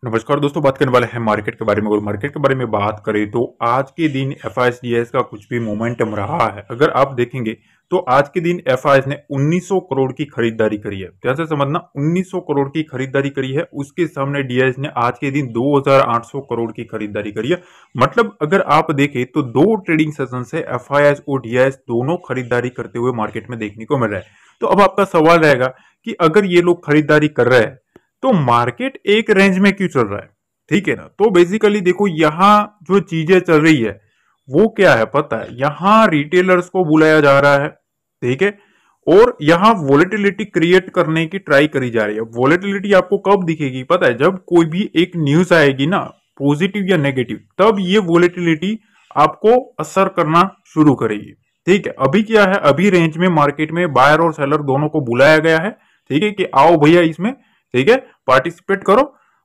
नमस्कार दोस्तों, बात करने वाले हैं मार्केट के बारे में। और मार्केट के बारे में बात करें तो आज के दिन एफआईएस का कुछ भी मोमेंटम रहा है, अगर आप देखेंगे तो आज के दिन एफआईएस ने 1900 करोड़ की खरीदारी करी है। ध्यान से समझना, 1900 करोड़ की खरीदारी करी है। उसके सामने डीआईएस ने आज के दिन 2800 करोड़ की खरीदारी करी है। मतलब अगर आप देखें तो दो ट्रेडिंग सेशन से एफआईएस और डीआईएस दोनों खरीदारी करते हुए मार्केट में देखने को मिल रहा है। तो अब आपका सवाल रहेगा कि अगर ये लोग खरीदारी कर रहे हैं तो मार्केट एक रेंज में क्यों चल रहा है, ठीक है ना। तो बेसिकली देखो, यहां जो चीजें चल रही है वो क्या है पता है। यहां रिटेलर्स को बुलाया जा रहा है, ठीक है, और यहां वोलेटिलिटी क्रिएट करने की ट्राई करी जा रही है। वोलेटिलिटी आपको कब दिखेगी पता है, जब कोई भी एक न्यूज आएगी ना, पॉजिटिव या नेगेटिव, तब ये वोलेटिलिटी आपको असर करना शुरू करेगी। ठीक है, अभी क्या है, अभी रेंज में मार्केट में बायर और सेलर दोनों को बुलाया गया है, ठीक है, कि आओ भैया इसमें, ठीक है, पार्टिसिपेट करो,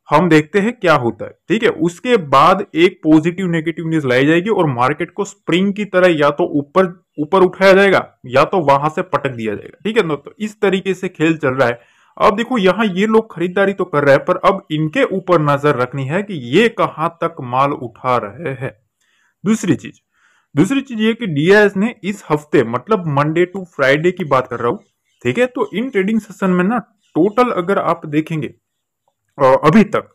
हम देखते हैं क्या होता है। ठीक है, उसके बाद एक पॉजिटिव नेगेटिव न्यूज लाई जाएगी और मार्केट को स्प्रिंग की तरह या तो ऊपर ऊपर उठाया जाएगा या तो वहां से पटक दिया जाएगा। ठीक है ना, तो इस तरीके से खेल चल रहा है। अब देखो, यहां ये लोग खरीदारी तो कर रहे हैं, पर अब इनके ऊपर नजर रखनी है कि ये कहां तक माल उठा रहे हैं। दूसरी चीज ये कि डीआईएस ने इस हफ्ते, मतलब मंडे टू फ्राइडे की बात कर रहा हूं, ठीक है, तो इन ट्रेडिंग सेशन में ना टोटल अगर आप देखेंगे अभी तक,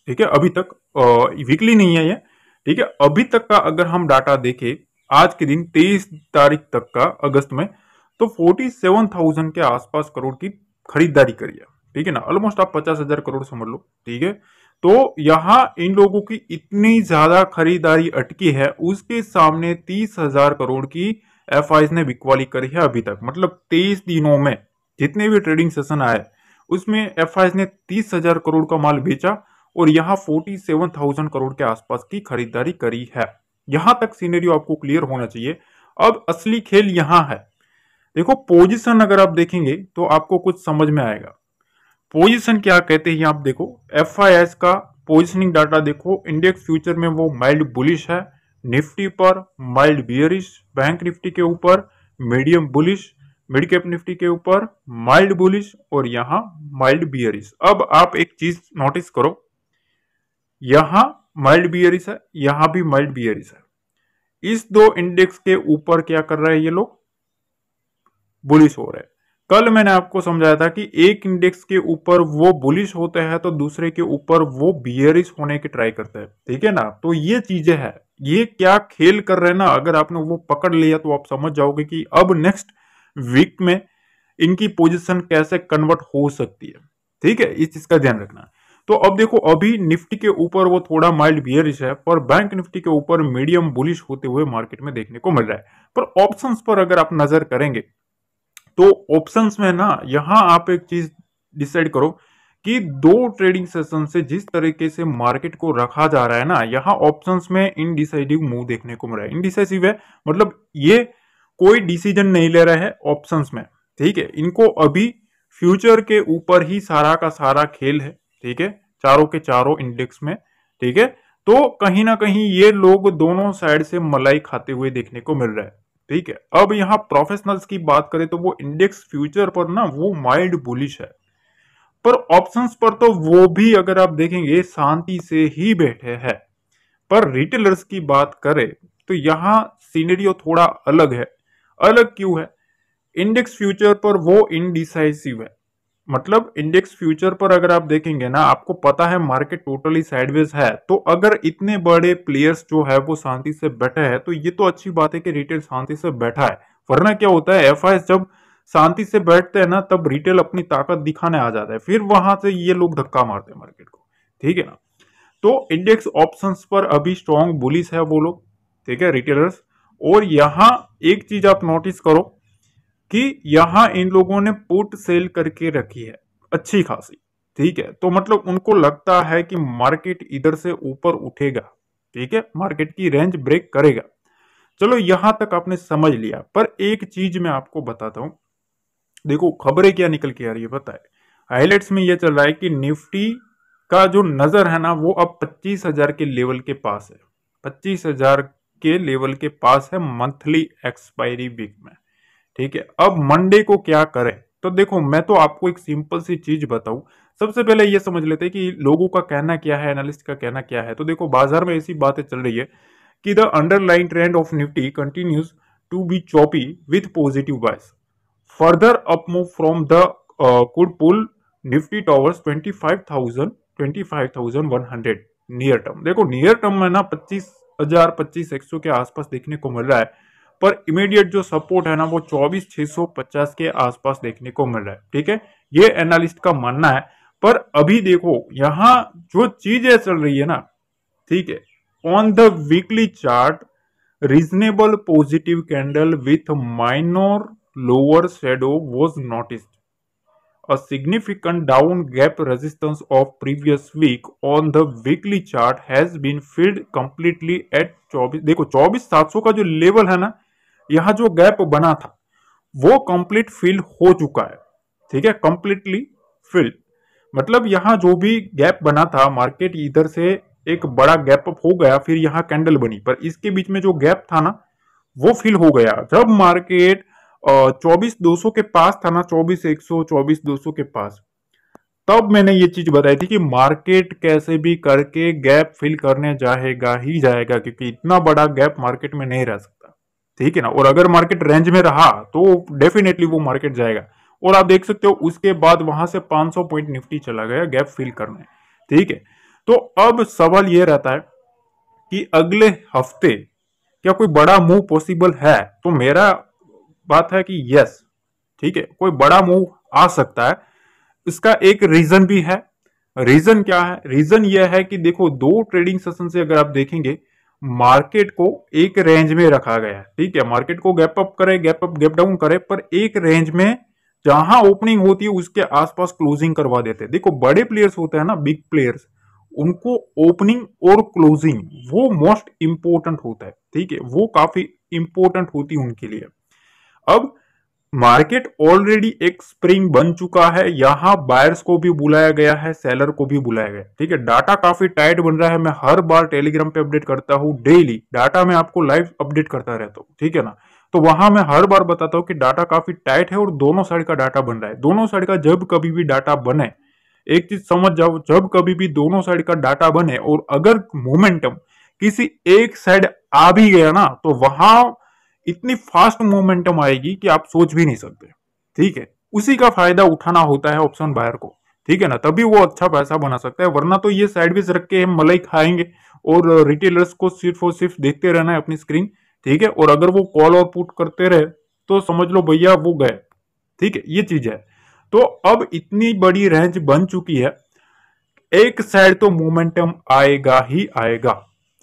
ठीक है, अभी तक वीकली नहीं है ये, ठीक है, अभी तक का अगर हम डाटा देखें आज के दिन 23 तारीख तक का अगस्त में, तो 47,000 के आसपास करोड़ की खरीदारी करी है। ठीक है ना, ऑलमोस्ट आप 50,000 करोड़ समझ लो। ठीक है, तो यहां इन लोगों की इतनी ज्यादा खरीदारी अटकी है, उसके सामने 30,000 करोड़ की एफआईएस ने बिकवाली करी है अभी तक। मतलब 23 दिनों में जितने भी ट्रेडिंग सेशन आए उसमें एफआईएस ने 30,000 करोड़ का माल बेचा और यहां 47,000 करोड़ के आसपास की खरीदारी करी है। यहां तक सिनेरियो आपको क्लियर होना चाहिए। अब असली खेल यहां है। देखो, पोजीशन अगर आप देखेंगे तो आपको कुछ समझ में आएगा। पोजीशन क्या कहते हैं आप देखो, एफआईएस का पोजिशनिंग डाटा देखो। इंडेक्स फ्यूचर में वो माइल्ड बुलिश है, निफ्टी पर माइल्ड बियरिश, बैंक निफ्टी के ऊपर medium bullish, mid cap Nifty के ऊपर माइल्ड बुलिश और यहां माइल्ड बियरिश। अब आप एक चीज नोटिस करो, यहां माइल्ड बियरिश है, यहां भी माइल्ड बियरिश है। इस दो इंडेक्स के ऊपर क्या कर रहे हैं ये लोग, बुलिश हो रहे हैं। कल मैंने आपको समझाया था कि एक इंडेक्स के ऊपर वो बुलिश होते हैं तो दूसरे के ऊपर वो बियरिश होने की ट्राई करते हैं। ठीक है ना, तो ये चीजें हैं, ये क्या खेल कर रहे हैं ना, अगर आपने वो पकड़ लिया तो आप समझ जाओगे कि अब नेक्स्ट वीक में इनकी पोजीशन कैसे कन्वर्ट हो सकती है। ठीक है, इस चीज का ध्यान रखना। तो अब देखो, अभी निफ्टी के ऊपर वो थोड़ा माइल्ड बियरिश है, पर बैंक निफ्टी के ऊपर मीडियम बुलिश होते हुए मार्केट में देखने को मिल रहा है। पर ऑप्शंस पर अगर आप नजर करेंगे तो ऑप्शंस में ना, यहां आप एक चीज डिसाइड करो कि दो ट्रेडिंग सेशन से जिस तरीके से मार्केट को रखा जा रहा है ना, यहां ऑप्शंस में इनडिसाइसिव मूव देखने को मिल रहा है। इनडिसाइसिव है मतलब ये कोई डिसीजन नहीं ले रहा है ऑप्शंस में। ठीक है, इनको अभी फ्यूचर के ऊपर ही सारा का सारा खेल है। ठीक है, चारों के चारों इंडेक्स में। ठीक है, तो कहीं ना कहीं ये लोग दोनों साइड से मलाई खाते हुए देखने को मिल रहा है। ठीक है, अब यहां प्रोफेशनल्स की बात करें तो वो इंडेक्स फ्यूचर पर ना वो माइल्ड बुलिश है, पर ऑप्शंस पर तो वो भी अगर आप देखेंगे शांति से ही बैठे हैं। पर रिटेलर्स की बात करें तो यहां सिनेरियो थोड़ा अलग है। अलग क्यों है, इंडेक्स फ्यूचर पर वो इनडिसाइसिव है। मतलब इंडेक्स फ्यूचर पर अगर आप देखेंगे ना, आपको पता है मार्केट टोटली साइडवेज है, तो अगर इतने बड़े प्लेयर्स जो है वो शांति से बैठे हैं तो ये तो अच्छी बात है कि रिटेल शांति से बैठा है। वरना क्या होता है, एफआईएस जब शांति से बैठते हैं ना, तब रिटेल अपनी ताकत दिखाने आ जाता है, फिर वहां से ये लोग धक्का मारते हैं मार्केट को। ठीक है ना, तो इंडेक्स ऑप्शंस पर अभी स्ट्रॉन्ग बुलिश है वो लोग, ठीक है, रिटेलर्स। और यहां एक चीज आप नोटिस करो कि यहां इन लोगों ने पुट सेल करके रखी है अच्छी खासी। ठीक है, तो मतलब उनको लगता है कि मार्केट इधर से ऊपर उठेगा। ठीक है, मार्केट की रेंज ब्रेक करेगा। चलो यहां तक आपने समझ लिया, पर एक चीज मैं आपको बताता हूं। देखो खबरें क्या निकल के आ रही है पता है, हाईलाइट्स में यह चल रहा है कि निफ्टी का जो नजर है ना वो अब 25,000 के लेवल के पास है। 25,000 के लेवल के पास है मंथली एक्सपायरी वीक में। ठीक है, अब मंडे को क्या करें, तो देखो मैं तो आपको एक सिंपल सी चीज बताऊं। सबसे पहले ये समझ लेते हैं कि लोगों का कहना क्या है, एनालिस्ट का कहना क्या है। तो देखो बाजार में ऐसी बातें चल रही है कि the underline trend of Nifty continues to be choppy with positive bias, further up move from the could pull Nifty towards 25,100 near term. देखो नियर टर्म में ना 25,000 25,100 के आसपास देखने को मिल रहा है, पर इमीडिएट जो सपोर्ट है ना वो 24,650 के आसपास देखने को मिल रहा है। ठीक है, ये एनालिस्ट का मानना है। पर अभी देखो यहां जो चीजें चल रही है ना, ठीक है, on the weekly chart reasonable positive candle with minor lower shadow was noticed, a significant down gap resistance of previous week on the weekly chart has been filled completely at 24। देखो 24,700 का जो लेवल है ना, यहाँ जो gap बना था वो कंप्लीट फिल हो चुका है। ठीक है, कंप्लीटली फिल्ड मतलब यहाँ जो भी गैप बना था, मार्केट इधर से एक बड़ा गैप अप हो गया, फिर यहाँ कैंडल बनी, पर इसके बीच में जो गैप था ना वो फिल हो गया। जब मार्केट 24,200 के पास था ना, 24,100 24,200 के पास, तब मैंने ये चीज बताई थी कि मार्केट कैसे भी करके गैप फिल करने जाएगा ही जाएगा, क्योंकि इतना बड़ा गैप मार्केट में नहीं रह सकता। ठीक है ना, और अगर मार्केट रेंज में रहा तो डेफिनेटली वो मार्केट जाएगा। और आप देख सकते हो उसके बाद वहां से 500 पॉइंट निफ्टी चला गया गैप फिल करने। ठीक है, तो अब सवाल ये रहता है कि अगले हफ्ते क्या कोई बड़ा मूव पॉसिबल है? तो मेरा बात है कि यस, ठीक है, कोई बड़ा मूव आ सकता है। इसका एक रीजन भी है। रीजन क्या है? रीजन यह है कि देखो दो ट्रेडिंग सेशन से अगर आप देखेंगे, मार्केट को एक रेंज में रखा गया है। ठीक है, मार्केट को गैप अप करे, गैप अप गैप डाउन करे, पर एक रेंज में जहां ओपनिंग होती है उसके आसपास क्लोजिंग करवा देते हैं। देखो बड़े प्लेयर्स होते हैं ना, बिग प्लेयर्स, उनको ओपनिंग और क्लोजिंग वो मोस्ट इंपोर्टेंट होता है। ठीक है, वो काफी इंपोर्टेंट होती है उनके लिए। अब मार्केट ऑलरेडी एक स्प्रिंग बन चुका है, यहां बायर्स को भी बुलाया गया है, सेलर को भी बुलाया गया है। ठीक है, डाटा काफी टाइट बन रहा है। मैं हर बार टेलीग्राम पे अपडेट करता हूं, डेली डाटा मैं आपको लाइव अपडेट करता रहता हूं। ठीक है ना, तो वहां मैं हर बार बताता हूं कि डाटा काफी टाइट है और दोनों साइड का डाटा बन रहा है। दोनों साइड का जब कभी भी डाटा बने, एक चीज समझ जाओ, जब कभी भी दोनों साइड का डाटा बने और अगर मोमेंटम किसी एक साइड आ भी गया ना, तो वहां इतनी फास्ट मोमेंटम आएगी कि आप सोच भी नहीं सकते। ठीक है, उसी का फायदा उठाना होता है ऑप्शन बायर को। ठीक है ना, तभी वो अच्छा पैसा बना सकता है, वरना तो ये साइडवेज रख के हम मलाई खाएंगे और रिटेलर्स को सिर्फ और सिर्फ देखते रहना है अपनी स्क्रीन। ठीक है, और अगर वो कॉल और पुट करते रहे तो समझ लो भैया वो गए। ठीक है, ये चीज है। तो अब इतनी बड़ी रेंज बन चुकी है, एक साइड तो मोमेंटम आएगा ही आएगा।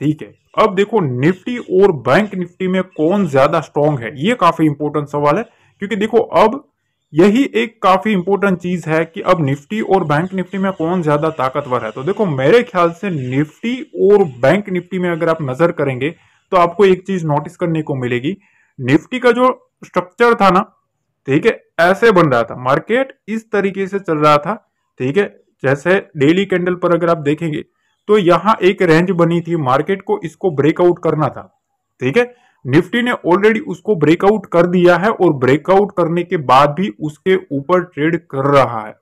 ठीक है, अब देखो निफ्टी और बैंक निफ्टी में कौन ज्यादा स्ट्रांग है, ये काफी इंपॉर्टेंट सवाल है। क्योंकि देखो अब यही एक काफी इंपॉर्टेंट चीज है कि अब निफ्टी और बैंक निफ्टी में कौन ज्यादा ताकतवर है। तो देखो मेरे ख्याल से निफ्टी और बैंक निफ्टी में अगर आप नजर करेंगे तो आपको एक चीज नोटिस करने को मिलेगी। निफ्टी का जो स्ट्रक्चर था ना, ठीक है, ऐसे बन रहा था, मार्केट इस तरीके से चल रहा था। ठीक है, जैसे डेली कैंडल पर अगर आप देखेंगे तो यहां एक रेंज बनी थी, मार्केट को इसको ब्रेकआउट करना था। ठीक है, निफ्टी ने ऑलरेडी उसको ब्रेकआउट कर दिया है और ब्रेकआउट करने के बाद भी उसके ऊपर ट्रेड कर रहा है।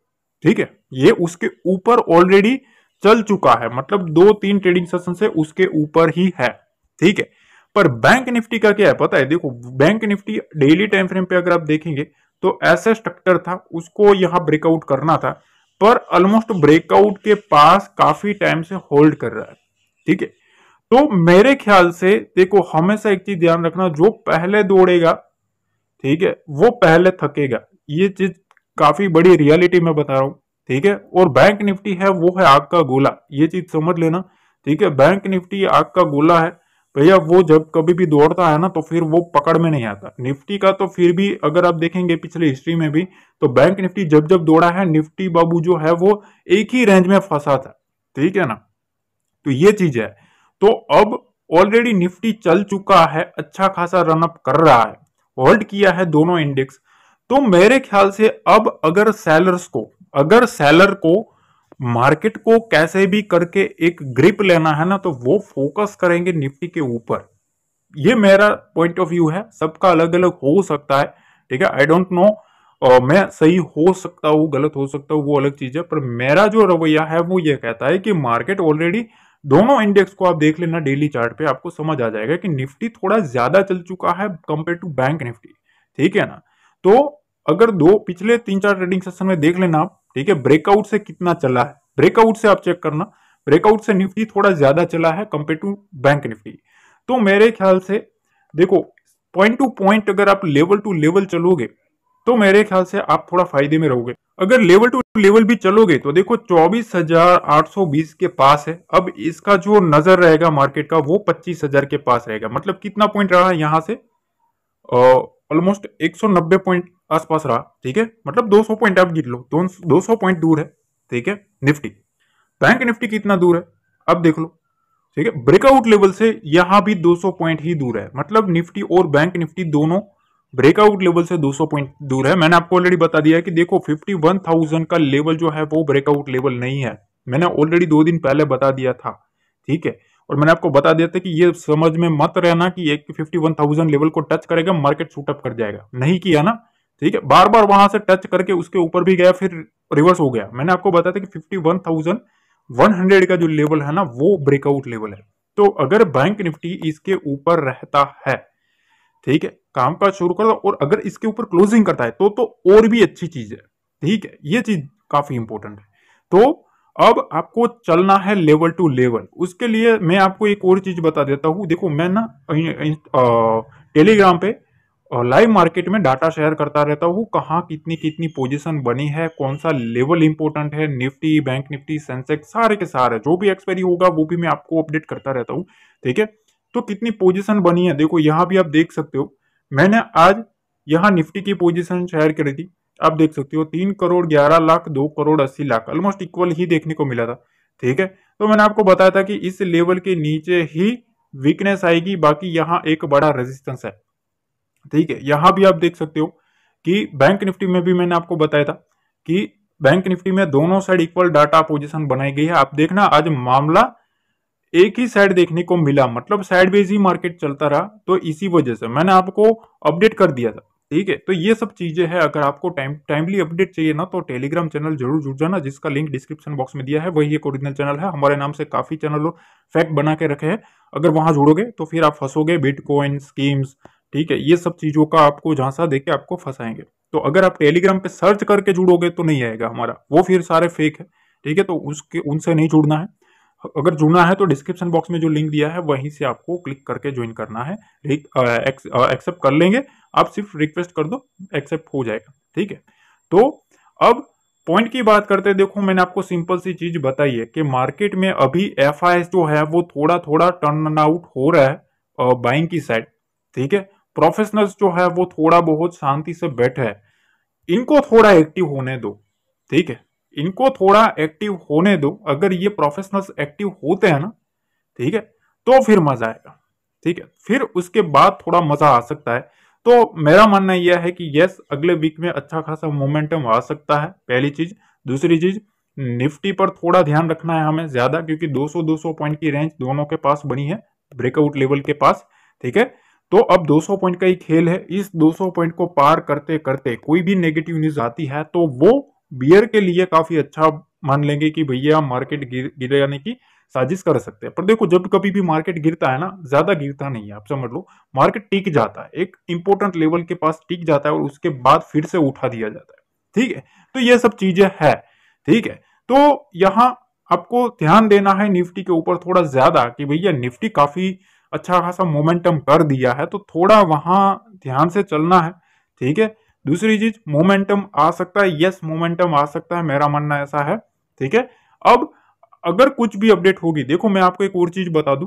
ठीक है, ये उसके ऊपर ऑलरेडी चल चुका है, मतलब 2-3 ट्रेडिंग सेशन से उसके ऊपर ही है। ठीक है, पर बैंक निफ्टी का क्या है पता है? देखो bank Nifty daily time frame पे अगर आप देखेंगे तो ऐसा स्ट्रक्चर था, उसको यहां ब्रेकआउट करना था, पर ऑलमोस्ट ब्रेकआउट के पास काफी टाइम से होल्ड कर रहा है। ठीक है, तो मेरे ख्याल से देखो हमेशा एक चीज ध्यान रखना, जो पहले दौड़ेगा, ठीक है, वो पहले थकेगा। ये चीज काफी बड़ी रियलिटी में बता रहा हूं। ठीक है, और बैंक निफ्टी है वो है आग का गोला, ये चीज समझ लेना। ठीक है, बैंक निफ्टी आग का गोला है भैया, वो जब कभी भी दौड़ता है ना तो फिर वो पकड़ में नहीं आता। निफ्टी का तो फिर भी अगर आप देखेंगे पिछले हिस्ट्री में भी, तो बैंक निफ्टी जब जब दौड़ा है, निफ्टी बाबू जो है वो एक ही रेंज में फंसा था। ठीक है ना, तो ये चीज है। तो अब ऑलरेडी निफ्टी चल चुका है, अच्छा खासा रनअप कर रहा है, होल्ड किया है दोनों इंडेक्स। तो मेरे ख्याल से अब अगर सेलर को मार्केट को कैसे भी करके एक ग्रिप लेना है ना, तो वो फोकस करेंगे निफ्टी के ऊपर। ये मेरा पॉइंट ऑफ व्यू है, सबका अलग अलग हो सकता है। ठीक है, आई डोंट नो मैं सही हो सकता हूँ, गलत हो सकता हूँ, वो अलग चीज है, पर मेरा जो रवैया है वो ये कहता है कि मार्केट ऑलरेडी, दोनों इंडेक्स को आप देख लेना डेली चार्ट पे, आपको समझ आ जाएगा कि निफ्टी थोड़ा ज्यादा चल चुका है कंपेयर टू बैंक निफ्टी, ठीक है ना। तो अगर दो पिछले 3-4 ट्रेडिंग सेशन में देख लेना आप, ठीक है, ब्रेकआउट से कितना चला है, ब्रेकआउट से आप चेक करना, ब्रेकआउट से निफ्टी थोड़ा ज्यादा चला है कंपेयर टू बैंक निफ्टी। तो मेरे ख्याल से देखो, पॉइंट टू पॉइंट अगर आप लेवल टू लेवल चलोगे तो मेरे ख्याल से आप थोड़ा फायदे में रहोगे। अगर लेवल टू लेवल भी चलोगे तो देखो 24,820 के पास है, अब इसका जो नजर रहेगा मार्केट का वो 25,000 के पास रहेगा। मतलब कितना पॉइंट रहा है यहां से, ऑलमोस्ट 190 पॉइंट आसपास रहा, ठीक है, मतलब 200 पॉइंट आप गिन लो, 200 पॉइंट दूर है, ठीक है निफ्टी। बैंक निफ्टी कितना दूर है अब देख लो, ठीक है, ब्रेकआउट लेवल से यहां भी 200 पॉइंट ही दूर है, मतलब निफ्टी और बैंक निफ्टी दोनों ब्रेकआउट लेवल से 200 पॉइंट दूर है। मैंने आपको ऑलरेडी बता दिया है कि देखो 51,000 का लेवल जो है वो ब्रेकआउट लेवल नहीं है, मैंने ऑलरेडी 2 दिन पहले बता दिया था, ठीक है। और मैंने आपको बता दिया था कि ये समझ में मत रहना कि एक 51,000 लेवल को टच करेगा मार्केट शूटअप कर जाएगा, नहीं किया ना, ठीक है, बार बार वहां से टच करके उसके ऊपर भी गया फिर रिवर्स हो गया। मैंने आपको बताया था कि 51,100 का जो लेवल है ना वो ब्रेकआउट लेवल है। तो अगर बैंक निफ्टी इसके ऊपर रहता है, ठीक है, काम काज शुरू कर दो, और अगर इसके ऊपर क्लोजिंग करता है तो और भी अच्छी चीज है, ठीक है, ये चीज काफी इंपॉर्टेंट है। तो अब आपको चलना है लेवल टू लेवल, उसके लिए मैं आपको एक और चीज बता देता हूं। देखो मैं ना टेलीग्राम पे लाइव मार्केट में डाटा शेयर करता रहता हूँ, कहाँ कितनी कितनी पोजीशन बनी है, कौन सा लेवल इंपॉर्टेंट है, निफ्टी, बैंक निफ्टी, सेंसेक्स, सारे के सारे जो भी एक्सपायरी होगा वो भी मैं आपको अपडेट करता रहता हूँ, ठीक है। तो कितनी पोजीशन बनी है देखो, यहाँ भी आप देख सकते हो, मैंने आज यहाँ निफ्टी की पोजीशन शेयर करी थी, आप देख सकते हो 3,11,00,000, 2,80,00,000 ऑलमोस्ट इक्वल ही देखने को मिला था, ठीक है। तो मैंने आपको बताया था कि इस लेवल के नीचे ही वीकनेस आएगी, बाकी यहाँ एक बड़ा रेजिस्टेंस है, ठीक है। यहां भी आप देख सकते हो कि बैंक निफ्टी में भी मैंने आपको बताया था कि बैंक निफ्टी में दोनों साइड इक्वल डाटा पोजीशन बनाई गई है। आप देखना आज मामला एक ही साइड देखने को मिला, मतलब साइडवेज ही मार्केट चलता रहा, तो इसी वजह से मैंने आपको अपडेट कर दिया था, ठीक है। तो ये सब चीजें हैं, अगर आपको टाइमली अपडेट चाहिए ना तो टेलीग्राम चैनल जरूर जुड़ जाना, जिसका लिंक डिस्क्रिप्शन बॉक्स में दिया है, वही एक ओरिजिनल चैनल है, हमारे नाम से काफी चैनल और फैक्ट बना के रखे हैं। अगर वहां जुड़ोगे तो फिर आप फंसोगे, बिटकॉइन स्कीम्स, ठीक है, ये सब चीजों का आपको झांसा देके आपको फंसाएंगे। तो अगर आप टेलीग्राम पे सर्च करके जुड़ोगे तो नहीं आएगा हमारा, वो फिर सारे फेक है, ठीक है। तो उसके उनसे नहीं जुड़ना है। अगर जुड़ना है तो डिस्क्रिप्शन बॉक्स में जो लिंक दिया है वहीं से आपको क्लिक करके ज्वाइन करना है, एक्सेप्ट कर लेंगे, आप सिर्फ रिक्वेस्ट कर दो, एक्सेप्ट हो जाएगा, ठीक है। तो अब पॉइंट की बात करते हैं, देखो मैंने आपको सिंपल सी चीज बताई है कि मार्केट में अभी एफआईएस जो है वो थोड़ा थोड़ा टर्न आउट हो रहा है बाइंग की साइड, ठीक है। प्रोफेशनल्स जो है वो थोड़ा बहुत शांति से बैठे हैं, इनको थोड़ा एक्टिव होने दो, ठीक है, इनको थोड़ा एक्टिव होने दो। अगर ये प्रोफेशनल्स एक्टिव होते हैं ना, ठीक है, तो फिर मजा आएगा, ठीक है, फिर उसके बाद थोड़ा मजा आ सकता है। तो मेरा मानना यह है कि यस, अगले वीक में अच्छा खासा मोमेंटम आ सकता है, पहली चीज। दूसरी चीज, निफ्टी पर थोड़ा ध्यान रखना है हमें ज्यादा, क्योंकि 200-200 पॉइंट की रेंज दोनों के पास बनी है, ब्रेकआउट लेवल के पास, ठीक है। तो अब 200 पॉइंट का ही खेल है, इस 200 पॉइंट को पार करते करते कोई भी नेगेटिव न्यूज आती है तो वो बियर के लिए काफी अच्छा मान लेंगे कि भैया मार्केट गिर जाने की साजिश कर सकते हैं। पर देखो जब कभी भी मार्केट गिरता है ना, ज्यादा गिरता नहीं है, आप समझ लो, मार्केट टिक जाता है, एक इंपॉर्टेंट लेवल के पास टिक जाता है और उसके बाद फिर से उठा दिया जाता है, ठीक है। तो ये सब चीजें है, ठीक है। तो यहाँ आपको ध्यान देना है निफ्टी के ऊपर थोड़ा ज्यादा कि भैया निफ्टी काफी अच्छा खासा मोमेंटम कर दिया है, तो थोड़ा वहां ध्यान से चलना है, ठीक है। दूसरी चीज, मोमेंटम आ सकता है, यस मोमेंटम आ सकता है, मेरा मानना ऐसा है, ठीक है। अब अगर कुछ भी अपडेट होगी, देखो मैं आपको एक और चीज बता दूं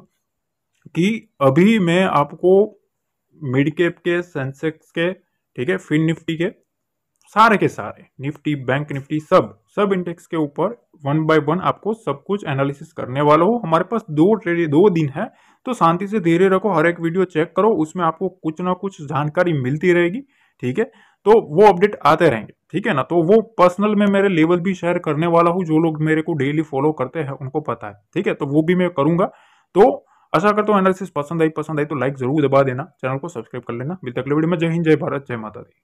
कि अभी मैं आपको मिड कैप के, सेंसेक्स के, ठीक है, फिन निफ्टी के, सारे के सारे निफ्टी, बैंक निफ्टी, सब सब इंडेक्स के ऊपर 1 बाय 1 आपको सब कुछ एनालिसिस करने वाला हो। हमारे पास 2 दिन है, तो शांति से धीरे रखो, हर एक वीडियो चेक करो, उसमें आपको कुछ ना कुछ जानकारी मिलती रहेगी, ठीक है। तो वो अपडेट आते रहेंगे, ठीक है ना। तो वो पर्सनल में मेरे लेवल भी शेयर करने वाला हूँ, जो लोग मेरे को डेली फॉलो करते हैं उनको पता है, ठीक है। तो वो भी मैं करूंगा। तो आशा करता हूँ एनालिसिस पसंद आई तो लाइक जरूर दबा देना, चैनल को सब्सक्राइब कर लेना। मिलते अगले वीडियो में। जय हिंद, जय भारत, जय माता दी।